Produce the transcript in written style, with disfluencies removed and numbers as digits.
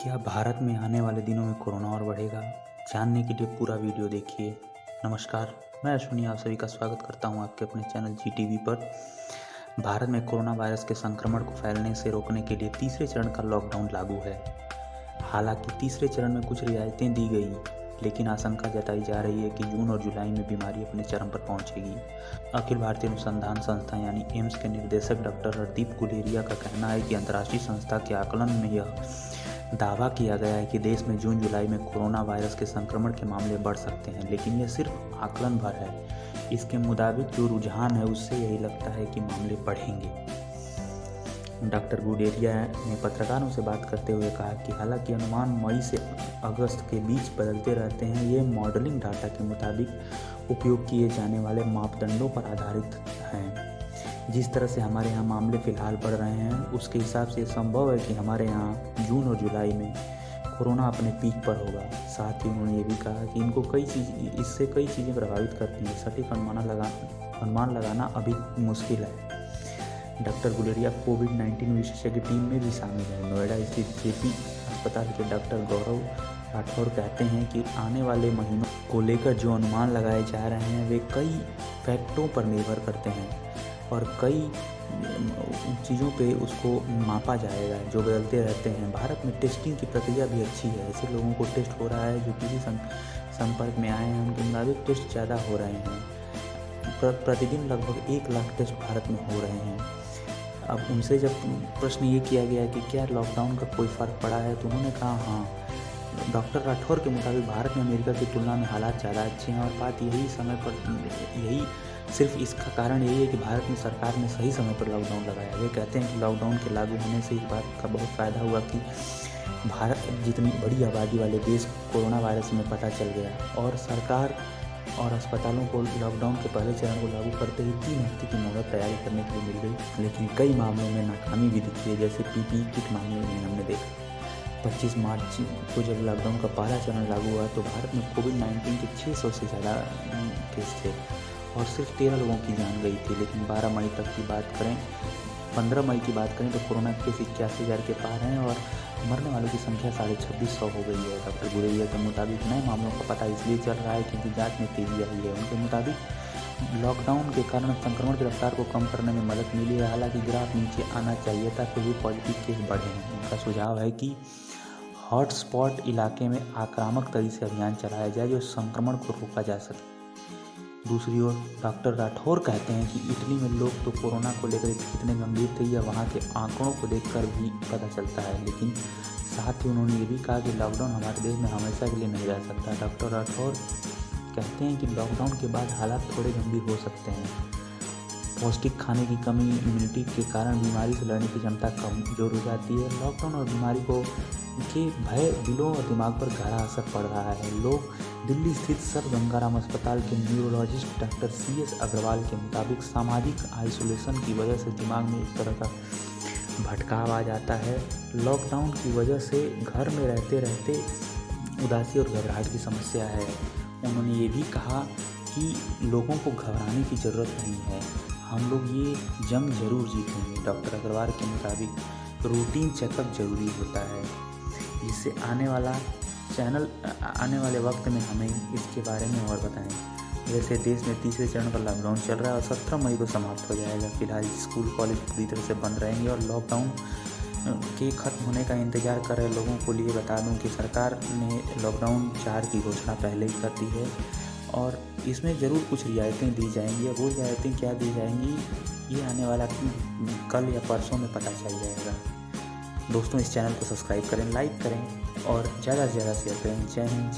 क्या भारत में आने वाले दिनों में कोरोना और बढ़ेगा? जानने के लिए पूरा वीडियो देखिए। नमस्कार, मैं अश्विनी आप सभी का स्वागत करता हूं आपके अपने चैनल GTV पर। भारत में कोरोना वायरस के संक्रमण को फैलने से रोकने के लिए तीसरे चरण का लॉकडाउन लागू है। हालांकि तीसरे चरण में कुछ रियायतें दी गई, लेकिन आशंका जताई जा रही है कि जून और जुलाई में बीमारी अपने चरम पर पहुंचेगी। अखिल भारतीय अनुसंधान संस्था यानी एम्स के निर्देशक डॉक्टर रणदीप गुलेरिया का कहना है कि अंतर्राष्ट्रीय संस्था के आकलन में यह दावा किया गया है कि देश में जून जुलाई में कोरोना वायरस के संक्रमण के मामले बढ़ सकते हैं, लेकिन यह सिर्फ आकलन भर है। इसके मुताबिक जो रुझान है उससे यही लगता है कि मामले बढ़ेंगे। डॉक्टर गुलेरिया ने पत्रकारों से बात करते हुए कहा कि हालांकि अनुमान मई से अगस्त के बीच बदलते रहते हैं, ये मॉडलिंग डाटा के मुताबिक उपयोग किए जाने वाले मापदंडों पर आधारित हैं। जिस तरह से हमारे यहाँ मामले फ़िलहाल बढ़ रहे हैं, उसके हिसाब से संभव है कि हमारे यहाँ जून और जुलाई में कोरोना अपने पीक पर होगा। साथ ही उन्होंने ये भी कहा कि इससे कई चीज़ें प्रभावित करती हैं। सटीक अनुमान लगाना अभी मुश्किल है। डॉक्टर गुलेरिया कोविड-19 विशेषज्ञ टीम में भी शामिल है। नोएडा स्थित जेपी अस्पताल के डॉक्टर गौरव राठौर कहते हैं कि आने वाले महीनों को लेकर जो अनुमान लगाए जा रहे हैं वे कई फैक्टरों पर निर्भर करते हैं और कई चीज़ों पे उसको मापा जाएगा जो बदलते रहते हैं। भारत में टेस्टिंग की प्रक्रिया भी अच्छी है। ऐसे लोगों को टेस्ट हो रहा है जो किसी संपर्क में आए हैं, उनके मुताबिक टेस्ट ज़्यादा हो रहे हैं। प्रतिदिन लगभग 1 लाख टेस्ट भारत में हो रहे हैं। अब उनसे जब प्रश्न ये किया गया कि क्या लॉकडाउन का कोई फ़र्क पड़ा है, तो उन्होंने कहा हाँ। डॉक्टर राठौर के मुताबिक भारत में अमेरिका की तुलना में हालात ज़्यादा अच्छे हैं और बात यही सिर्फ इसका कारण यही है कि भारत में सरकार ने सही समय पर लॉकडाउन लगाया। वे कहते हैं कि लॉकडाउन के लागू होने से इस बात का बहुत फ़ायदा हुआ कि भारत जितनी बड़ी आबादी वाले देश कोरोना वायरस में पता चल गया और सरकार और अस्पतालों को लॉकडाउन के पहले चरण को लागू करते ही 3 हफ्ते की मोहलत तैयारी करने के लिए मिल गई। लेकिन कई मामलों में नाकामी भी दिखी है, जैसे PPE किट मामले में हमने देखा। 25 मार्च को जब लॉकडाउन का पहला चरण लागू हुआ तो भारत में कोविड-19 के 600 से ज़्यादा केस थे और सिर्फ 13 लोगों की जान गई थी। लेकिन 15 मई की बात करें तो कोरोना के केस 81,000 के पार हैं और मरने वालों की संख्या 2650 हो गई है। डॉक्टर गुलेरिया के मुताबिक नए मामलों का पता इसलिए चल रहा है क्योंकि जांच में तेजी आई है। उनके मुताबिक लॉकडाउन के कारण संक्रमण की रफ्तार को कम करने में मदद मिली है। हालांकि ग्राफ नीचे आना चाहिए था तो भी पॉजिटिव केस बढ़े हैं। उनका सुझाव है कि हॉटस्पॉट इलाके में आक्रामक तरीके से अभियान चलाया जाए जो संक्रमण को रोका जा सके। दूसरी ओर डॉक्टर राठौर कहते हैं कि इटली में लोग तो कोरोना को लेकर कितने गंभीर थे यह वहाँ के आंकड़ों को देखकर भी पता चलता है। लेकिन साथ ही उन्होंने ये भी कहा कि लॉकडाउन हमारे देश में हमेशा के लिए नहीं रह सकता। डॉक्टर राठौर कहते हैं कि लॉकडाउन के बाद हालात थोड़े गंभीर हो सकते हैं। पौष्टिक खाने की कमी, इम्यूनिटी के कारण बीमारी से लड़ने की क्षमता कमजोर हो जाती है। लॉकडाउन और बीमारी के भय दिलों और दिमाग पर गहरा असर पड़ रहा है। लोग दिल्ली स्थित सर गंगाराम अस्पताल के न्यूरोलॉजिस्ट डॉक्टर CS अग्रवाल के मुताबिक सामाजिक आइसोलेशन की वजह से दिमाग में एक तरह का भटकाव आ जाता है। लॉकडाउन की वजह से घर में रहते रहते उदासी और घबराहट की समस्या है। उन्होंने ये भी कहा कि लोगों को घबराने की ज़रूरत नहीं है, हम लोग ये जंग जरूर जीतेंगे। डॉक्टर अग्रवाल के मुताबिक रूटीन चेकअप जरूरी होता है, जिससे आने वाले वक्त में हमें इसके बारे में और बताएं। वैसे देश में तीसरे चरण का लॉकडाउन चल रहा है और 17 मई को समाप्त हो जाएगा। फिलहाल स्कूल कॉलेज पूरी तरह से बंद रहेंगे और लॉकडाउन के ख़त्म होने का इंतज़ार कर रहे लोगों को लिए बता दूं कि सरकार ने लॉकडाउन 4 की घोषणा पहले ही कर दी है और इसमें ज़रूर कुछ रियायतें दी जाएंगी। और वो रियायतें क्या दी जाएंगी ये आने वाला कल या परसों में पता चल जाएगा। दोस्तों, इस चैनल को सब्सक्राइब करें, लाइक करें और ज़्यादा से ज़्यादा शेयर करें। जय हिंद।